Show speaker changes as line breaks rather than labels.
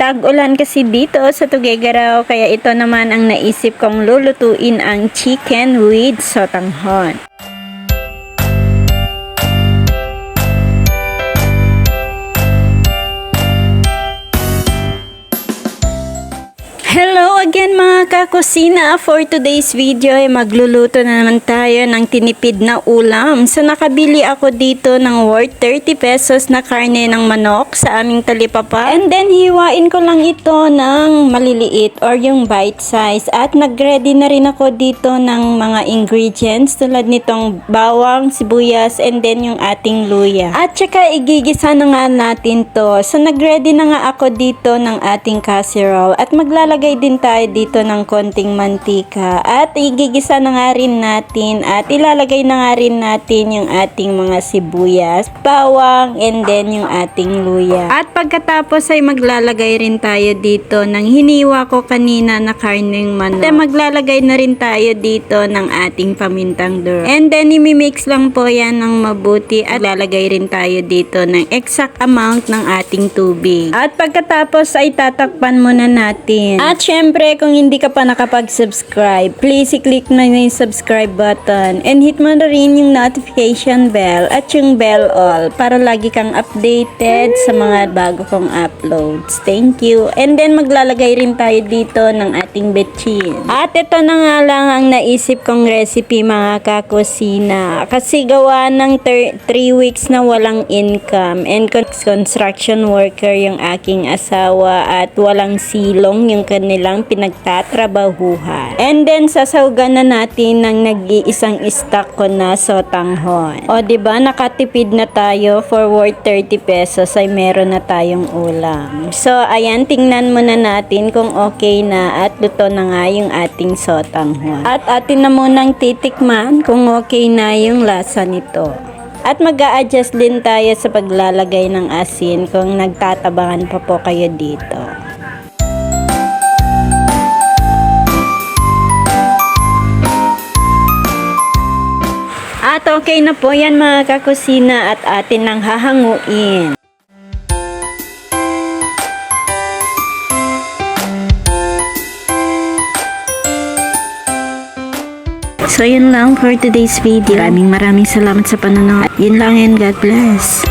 Tag-ulan kasi dito sa Tuguegarao, kaya ito naman ang naisip kong lulutuin, ang chicken with sotanghon. Hello again mga kakusina. For today's video ay magluluto na naman tayo ng tinipid na ulam. So nakabili ako dito ng worth 30 pesos na karne ng manok sa aming talipapa. And then hiwain ko lang ito ng maliliit or yung bite size. At nag-ready na rin ako dito ng mga ingredients tulad nitong bawang, sibuyas, and then yung ating luya. At saka igigisa na nga natin to. So nag-ready na nga ako dito ng ating casserole at maglalagay din tayo dito ng konting mantika at igigisa na nga rin natin at ilalagay na nga rin natin yung ating mga sibuyas, bawang, and then yung ating luya. At pagkatapos ay maglalagay rin tayo dito ng hiniwa ko kanina na karneng manok. At maglalagay na rin tayo dito ng ating pamintang durog. And then imimix lang po yan ng mabuti at lalagay rin tayo dito ng exact amount ng ating tubig. At pagkatapos ay tatakpan muna natin. At syempre, kung hindi ka pa nakapag-subscribe, please i-click na yung subscribe button and hit mo na rin yung notification bell at yung bell all para lagi kang updated sa mga bago kong uploads. Thank you. And then maglalagay rin tayo dito ng ating betchin. At ito na nga lang ang naisip kong recipe mga kakusina. Kasi gawa ng 3 weeks na walang income and construction worker yung aking asawa at walang silong yung kanilang pinagtatrabahuhan. And then sasawgan na natin ng nag-iisang stock ko na sotanghon. O diba, nakatipid na tayo for worth 30 pesos ay meron na tayong ulam. So ayan, tingnan muna natin kung okay na at luto na nga yung ating sotanghon. At atin na munang titikman kung okay na yung lasa nito. At mag-a-adjust din tayo sa paglalagay ng asin kung nagtatabangan pa po kayo dito. At okay na po yan mga kakusina at atin nang hahanguin. So yun lang for today's video. Maraming salamat sa panonood. Yun lang and God bless.